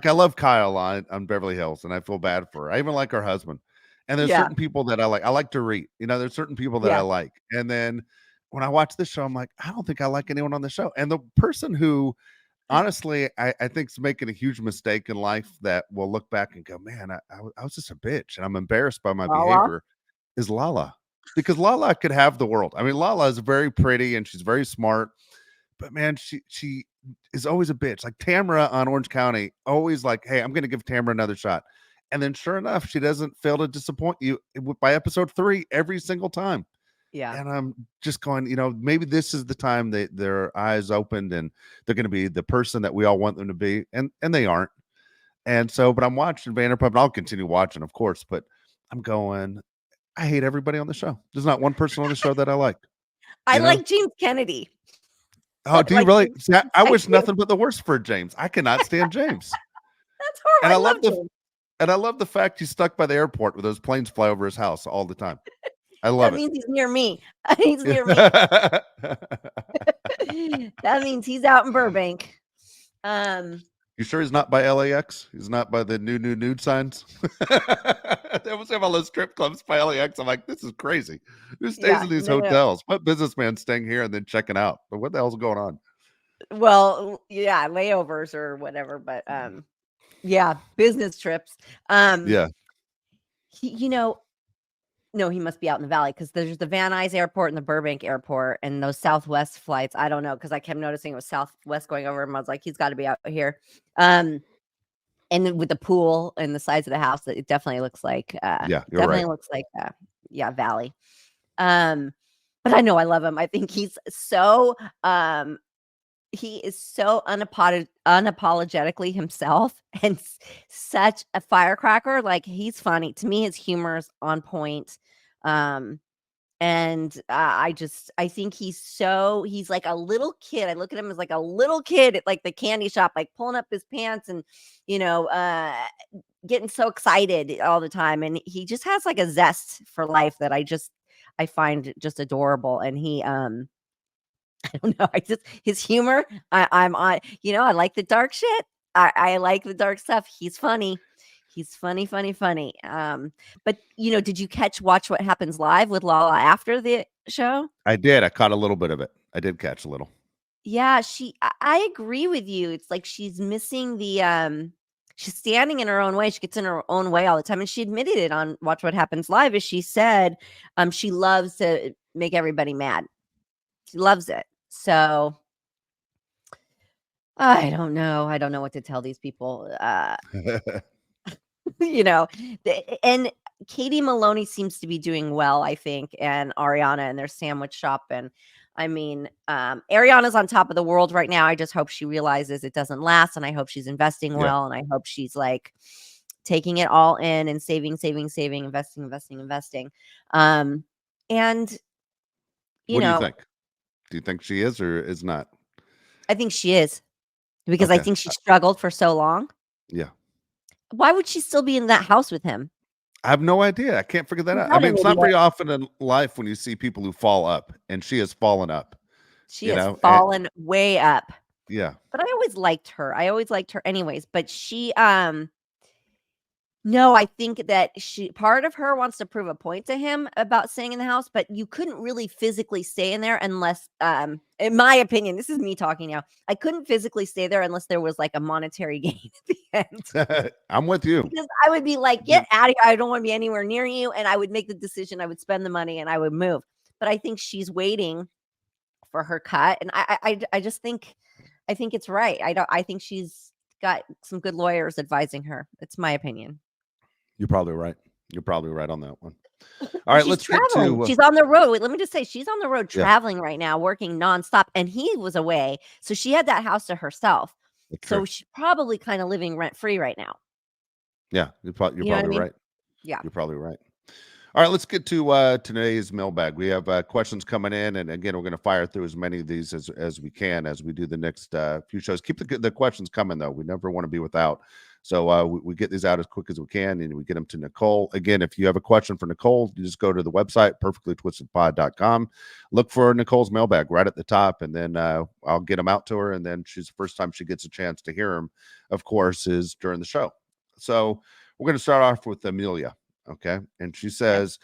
I love Kyle on Beverly Hills, and I feel bad for her. I even like her husband. And there's Yeah, certain people that I like. I like Dorit. There's certain people that I yeah. like. And then when I watch this show, I'm like, I don't think I like anyone on the show. And the person who honestly, I think is making a huge mistake in life that will look back and go, man, I was just a bitch and I'm embarrassed by my Lala? behavior is Lala. Because Lala could have the world. I mean, Lala is very pretty and she's very smart, but man, she is always a bitch. Like Tamara on Orange County, always like, hey, I'm gonna give Tamara another shot. And then sure enough, she doesn't fail to disappoint you by episode 3 every single time. Yeah. And I'm just going, maybe this is the time their eyes opened and they're going to be the person that we all want them to be. And they aren't. And so, but I'm watching Vanderpump and I'll continue watching, of course, but I'm going, I hate everybody on the show. There's not one person on the show that I like, I you know? like James Kennedy. Oh, do you Like really? James See, I I wish do. nothing but the worst for James. I cannot stand James. That's horrible. And I I love love the James. and I love the fact he's stuck by the airport with those planes fly over his house all the time. I That love it. means he's near me. He's near me. That means he's out in Burbank. Um, You sure he's not by LAX? He's not by the new nude signs? They always have all those strip clubs by LAX. I'm like, this is crazy. Who stays yeah, in these no, no. hotels? What businessman staying here and then checking out? But what the hell's going on? Well, yeah, layovers or whatever, but yeah, business trips. Um, Yeah. he, no, he must be out in the valley because there's the Van Nuys Airport and the Burbank Airport and those Southwest flights. I don't know because I kept noticing it was Southwest going over him. I was like, he's got to be out here. And then with the pool and the size of the house, it definitely looks like Yeah, you're right. yeah, valley. But I know I love him. I think he is so unapologetically himself and such a firecracker. Like he's funny to me. His humor is on point. Um, and I think he's like a little kid. I look at him as like a little kid at like the candy shop, like pulling up his pants and you know, uh, getting so excited all the time. And he just has like a zest for life that I find just adorable. And I don't know. I just his humor. I'm on. I like the dark shit. I like the dark stuff. He's funny. He's funny, funny, funny. But did you watch What Happens Live with Lala after the show? I did. I caught a little bit of it. I did catch a little. Yeah, I agree with you. It's like she's missing she's standing in her own way. She gets in her own way all the time. And she admitted it on Watch What Happens Live, as she said, she loves to make everybody mad. She loves it. So I don't know. I don't know what to tell these people. You know, and Katie Maloney seems to be doing well, I think, and Ariana and their sandwich shop. And I mean, Ariana's on top of the world right now. I just hope she realizes it doesn't last, and I hope she's investing Yeah. well, and I hope she's like taking it all in and saving, saving, saving, investing, investing, investing. And you What do you know, think? Do you think she is or is not? I think she is because I Okay. think she struggled for so long. Yeah. Why would she still be in that house with him? I have no idea. I can't figure that She's out. I not mean, an it's not idiot. very often in life when you see people who fall up, and she has fallen up, She has and fallen way up. yeah. But I always liked her. I always liked her anyways, but she No, I think that part of her wants to prove a point to him about staying in the house, but you couldn't really physically stay in there unless, in my opinion, this is me talking now. I couldn't physically stay there unless there was like a monetary gain at the end. I'm with you. Because I would be like, get out of here. I don't want to be anywhere near you. And I would make the decision. I would spend the money and I would move. But I think she's waiting for her cut. And I just think, I think it's right. I think she's got some good lawyers advising her. It's my opinion. You're probably right. You're probably right on that one. All right, She's let's get traveling. to She's on the road. Wait, let me just say, she's on the road yeah, traveling right now, working nonstop, and he was away. So she had that house to herself. that's true. So she's probably kind of living rent free right now. Yeah, you're You know what I probably mean? right. Yeah. You're probably right. All right, let's get to today's mailbag. We have questions coming in, and again, we're going to fire through as many of these as we can as we do the next few shows. Keep the questions coming, though. We never want to be without. So we get these out as quick as we can, and we get them to Nicole. Again, if you have a question for Nicole, you just go to the website, perfectlytwistedpod.com. Look for Nicole's mailbag right at the top, and then I'll get them out to her, and then she's the first time she gets a chance to hear them, of course, is during the show. So we're going to start off with Amelia. Okay. And she says,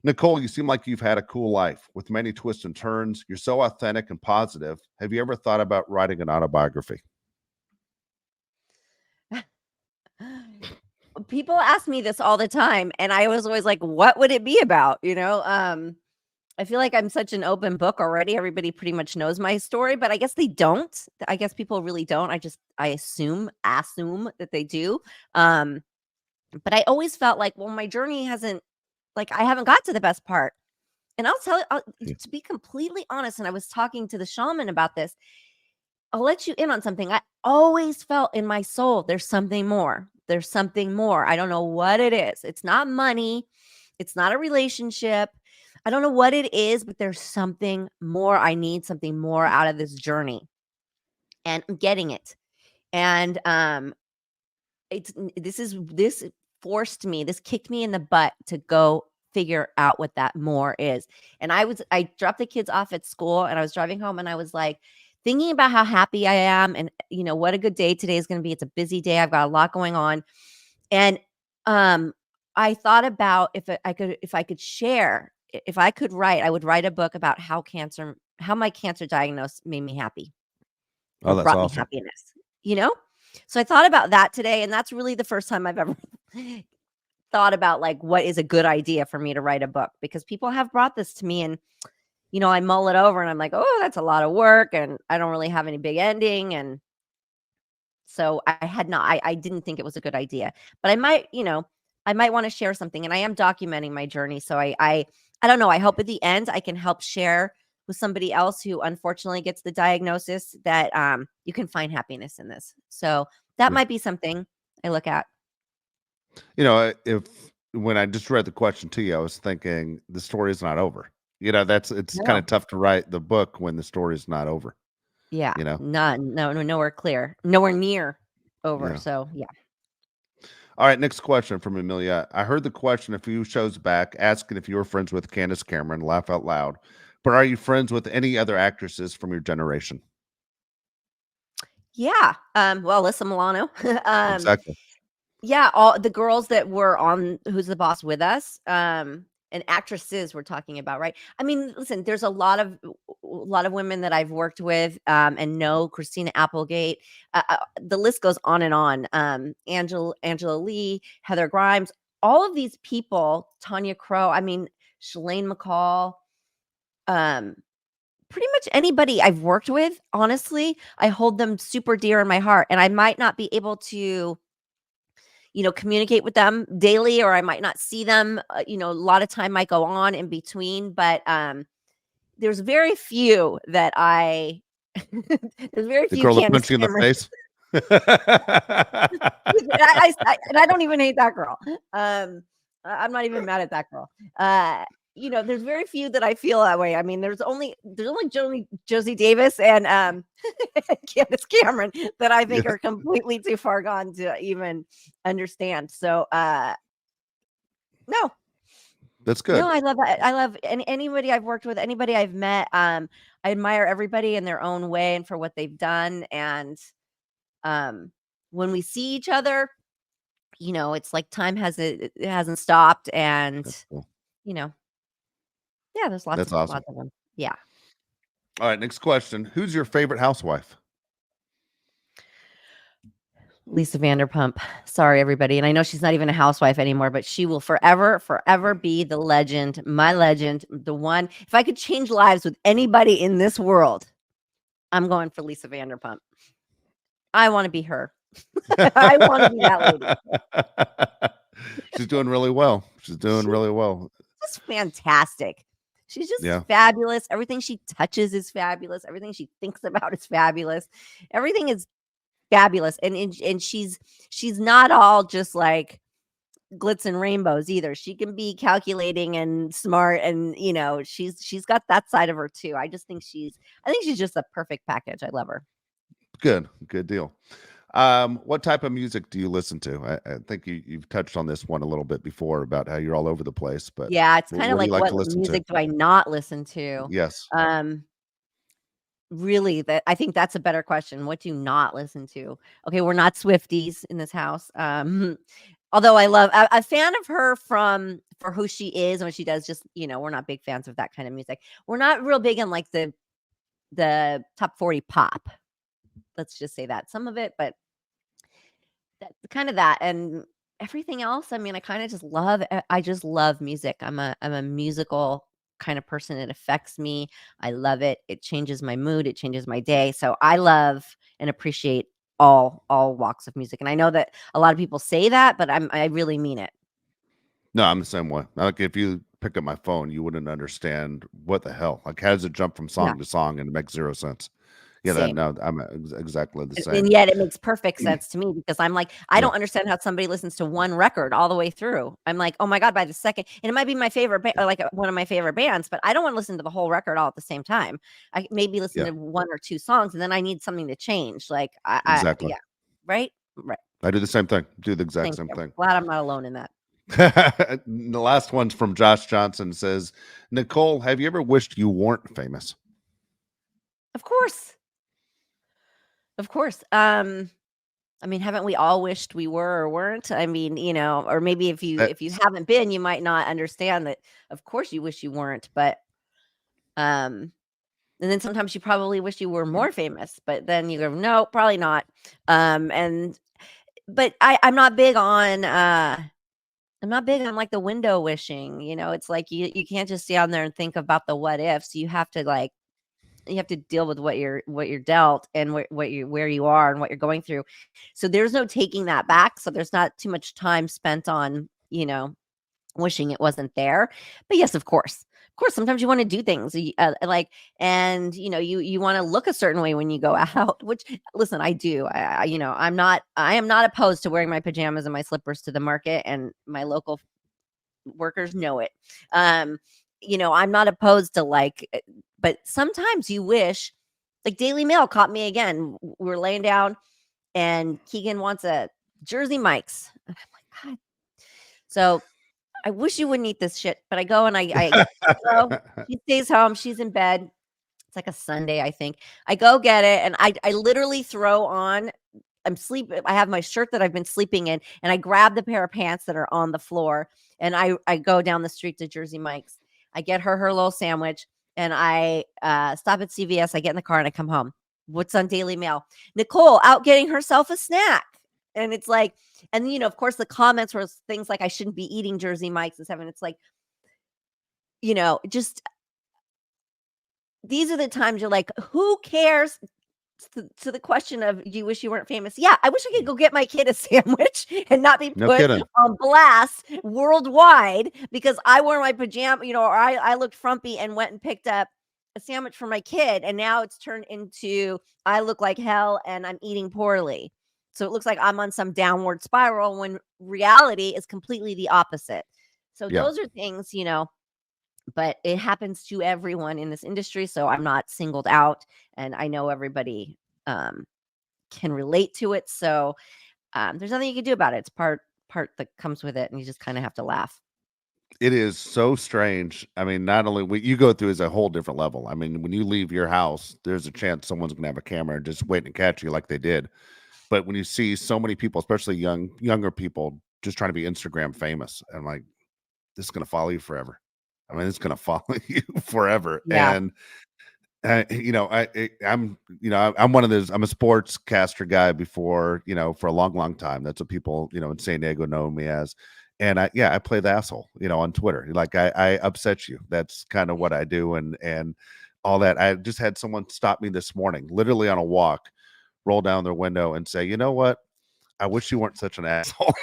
Nicole, you seem like you've had a cool life with many twists and turns. You're so authentic and positive. Have you ever thought about writing an autobiography? People ask me this all the time, and I was always like, what would it be about? I feel like I'm such an open book already. Everybody pretty much knows my story, but I guess they don't. I guess people really don't. I assume that they do. Um, but I always felt like, well, my journey hasn't, like, I haven't got to the best part. And I'll tell you, Yeah. to be completely honest, and I was talking to the shaman about this, I'll let you in on something. I always felt in my soul, there's something more. There's something more. I don't know what it is. It's not money. It's not a relationship. I don't know what it is, but there's something more. I need something more out of this journey. And I'm getting it. And this forced me, this kicked me in the butt to go figure out what that more is. And I dropped the kids off at school and I was driving home and I was like thinking about how happy I am and what a good day today is going to be. It's a busy day. I've got a lot going on. And I thought about if I could share, if I could write, I would write a book about how my cancer diagnosis made me happy or Oh, that's brought me awesome. happiness, you know? So I thought about that today, and that's really the first time I've ever thought about like what is a good idea for me to write a book because people have brought this to me and I mull it over and I'm like, "Oh, that's a lot of work and I don't really have any big ending." And so I didn't think it was a good idea. But I might want to share something and I am documenting my journey. So I don't know, I hope at the end I can help share with somebody else who unfortunately gets the diagnosis that you can find happiness in this. So that Yeah. might be something I look at. If when I just read the question to you, I was thinking the story is not over. It's kind of No. tough to write the book when the story is not over. Yeah. You know, Nowhere clear. Nowhere near over. yeah. So yeah. All right, next question from Amelia. I heard the question a few shows back asking if you were friends with Candace Cameron, laugh out loud. But are you friends with any other actresses from your generation? Yeah. Well, Alyssa Milano. um, Exactly. Yeah, all the girls that were on Who's the Boss with us, and actresses we're talking about, right? I mean, listen, there's a lot of women that I've worked with, and know Christina Applegate. The list goes on and on. Angela Lee, Heather Grimes, all of these people, Tanya Crow. I mean, Shalane McCall. Um, Pretty much anybody I've worked with. Honestly, I hold them super dear in my heart, and I might not be able to communicate with them daily, or I might not see them. A lot of time might go on in between, but there's very few that I there's very The few girl that Candace punched you in the Cameron. face? And I don't even hate that girl. I'm not even mad at that girl. There's very few that I feel that way. I mean, there's only Josie Davis and Candace Cameron that I think Yeah, are completely too far gone to even understand. So no, that's no, good. I love anybody I've worked with, anybody I've met. I admire everybody in their own way and for what they've done. And um when we see each other, it's like time it hasn't stopped, and That's cool. you know, yeah, there's That's awesome. lots of them. Yeah. All right, next question. Who's your favorite housewife? Lisa Vanderpump. Sorry, everybody. And I know she's not even a housewife anymore, but she will forever, forever be the legend, my legend, the one. If I could change lives with anybody in this world, I'm going for Lisa Vanderpump. I want to be her. I want to be that lady. She's doing really well. She's doing really well. Just fantastic. She's just Yeah. fabulous. Everything she touches is fabulous. Everything she thinks about is fabulous. Everything is fabulous. And she's not all just like glitz and rainbows either. She can be calculating and smart, and she's got that side of her too. I think she's just a perfect package. I love her. Good deal. What type of music do you listen to? I think you've touched on this one a little bit before about how you're all over the place, but Yeah, it's kind of what do like, you like what to listen to? music do I not listen to? Yes. Really, that I think that's a better question. What do you not listen to? Okay, we're not Swifties in this house. Although I love a fan of her for who she is and what she does. Just we're not big fans of that kind of music. We're not real big on like the top 40 pop. Let's just say that some of it, but that kind of that and everything else. I mean, I just love music. I'm a musical kind of person. It affects me. I love it. It changes my mood. It changes my day. So I love and appreciate all walks of music. And I know that a lot of people say that, but I really mean it. No, I'm the same way. Like if you pick up my phone, you wouldn't understand what the hell. Like how does it jump from Yeah, song to song and it makes zero sense? Yeah, same. I'm exactly the And same. yet it makes perfect sense to me because I'm like, I Yeah, don't understand how somebody listens to one record all the way through. I'm like, oh my God, by the second, and it might be my favorite, or like one of my favorite bands, but I don't want to listen to the whole record all at the same time. I maybe listen yeah, to one or two songs, and then I need something to change. Like, exactly. yeah, right, right. I do the same thing. Do the exact Thank same you. thing. Glad I'm not alone in that. The last one's from Josh Johnson. Says, Nicole, have you ever wished you weren't famous? Of course, of course. I mean, haven't we all wished we were or weren't? I mean, or maybe if you That's haven't been, you might not understand that. Of course, you wish you weren't, but um, and then sometimes you probably wish you were more famous, but then you go, no, probably not. And but I'm not big on like the window wishing. It's like you can't just sit down there and think about the what ifs. You have to deal with what you're dealt and where you are and what you're going through. So there's no taking that back. So there's not too much time spent on, wishing it wasn't there. But yes, of course. Of course, sometimes you want to do things like, and you want to look a certain way when you go out. Which, listen, I do. I am not opposed to wearing my pajamas and my slippers to the market, and my local workers know it. I'm not opposed to but sometimes you wish, like Daily Mail caught me again. We're laying down and Keegan wants a Jersey Mike's. And I'm like, God. So I wish you wouldn't eat this shit, but I go and I go. She stays home. She's in bed. It's like a Sunday, I think. I go get it, and I literally throw on. I'm sleeping. I have my shirt that I've been sleeping in, and I grab the pair of pants that are on the floor, and I go down the street to Jersey Mike's. I get her little sandwich, and I stop at CVS. I get in the car and I come home. What's on Daily Mail? Nicole out getting herself a snack. And it's like, and of course, the comments were things like I shouldn't be eating Jersey Mike's and stuff. And it's like, just these are the times you're like, who cares? To the question of you wish you weren't famous. Yeah, I wish I could go get my kid a sandwich and not be no put kidding. on blast worldwide because I wore my pajama, or I looked frumpy and went and picked up a sandwich for my kid. And now it's turned into I look like hell and I'm eating poorly. So it looks like I'm on some downward spiral when reality is completely the opposite. So Yeah, those are things, but it happens to everyone in this industry. So I'm not singled out, and I know everybody can relate to it. So there's nothing you can do about it. It's part that comes with it, and you just kind of have to laugh. it is so strange. I mean, not only what you go through is a whole different level. I mean, when you leave your house, there's a chance someone's gonna have a camera and just waiting to catch you like they did. But when you see so many people, especially younger people, just trying to be Instagram famous, I'm like, this is going to follow you forever. I mean, it's going to follow you forever. Yeah. And I'm one of those. I'm a sportscaster guy before, for a long, long time. That's what people, in San Diego know me as. And I play the asshole, on Twitter. Like I upset you. That's kind of what I do, and all that. I just had someone stop me this morning, literally on a walk, roll down their window and say, "You know what? I wish you weren't such an asshole."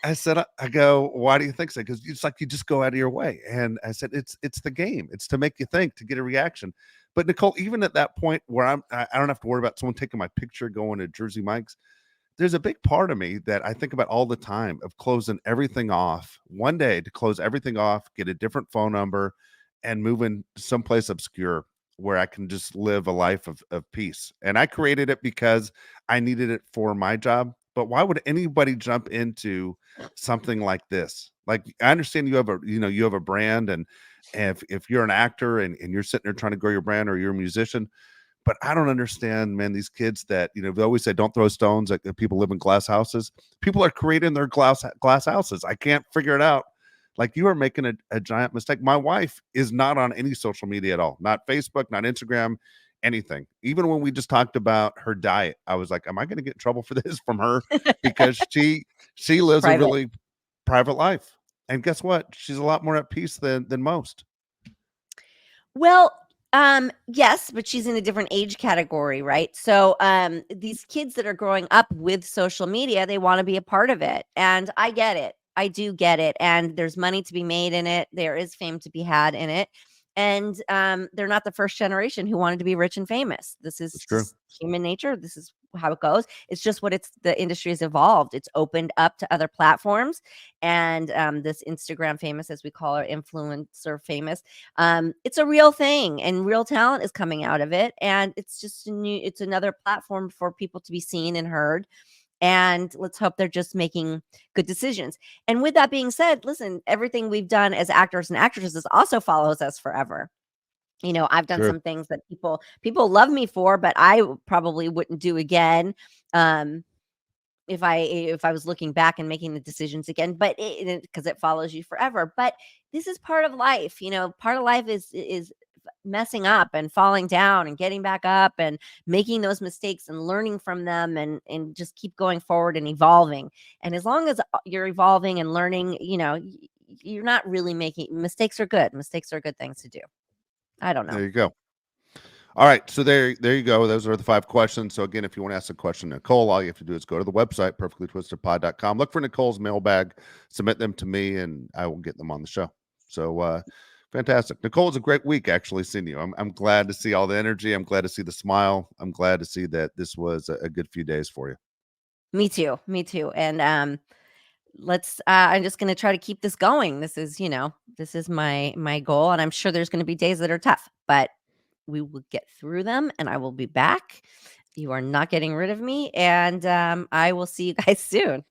And I go, why do you think so? Because it's like you just go out of your way. And I said, it's the game. It's to make you think, to get a reaction. But Nicole, even at that point where I don't have to worry about someone taking my picture going to Jersey Mike's, there's a big part of me that I think about all the time of closing everything off one day, to close everything off, get a different phone number, and move in someplace obscure where I can just live a life of peace. And I created it because I needed it for my job. But why would anybody jump into something like this? Like, I understand you have a brand, and if you're an actor and you're sitting there trying to grow your brand, or you're a musician, but I don't understand, man, these kids that, they always say don't throw stones at people live in glass houses. People are creating their glass houses. I can't figure it out. Like, you are making a giant mistake. My wife is not on any social media at all. Not Facebook, not Instagram, anything. Even when we just talked about her diet, I was like, am I going to get in trouble for this from her? Because she It's lives a private. really private life. And guess what? She's a lot more at peace than most. Well, yes, but she's in a different age category, right? So, these kids that are growing up with social media, they want to be a part of it. And I get it. I do get it. And there's money to be made in it. There is fame to be had in it. And they're not the first generation who wanted to be rich and famous. This is It's true. just human nature. This is how it goes. It's just the industry has evolved. It's opened up to other platforms. And this Instagram famous, as we call her, influencer famous, it's a real thing, and real talent is coming out of it. And it's another platform for people to be seen and heard. And let's hope they're just making good decisions. And with that being said, listen, everything we've done as actors and actresses also follows us forever. I've done True. some things that people love me for, but I probably wouldn't do again. Um, if I was looking back and making the decisions again, but because it follows you forever. But this is part of life. Part of life is messing up and falling down and getting back up and making those mistakes and learning from them, and just keep going forward and evolving. And as long as you're evolving and learning, you're not really making mistakes. Are good. Mistakes are good things to do. I don't know. There you go. All right, so there you go. Those are the 5 questions. So again, if you want to ask a question to Nicole, all you have to do is go to the website, perfectlytwistedpod.com. Look for Nicole's mailbag, submit them to me, and I will get them on the show. So fantastic. Nicole, it's a great week actually seeing you. I'm glad to see all the energy. I'm glad to see the smile. I'm glad to see that this was a good few days for you. Me too. Me too. And I'm just going to try to keep this going. This is my goal, and I'm sure there's going to be days that are tough, but we will get through them, and I will be back. You are not getting rid of me, and I will see you guys soon.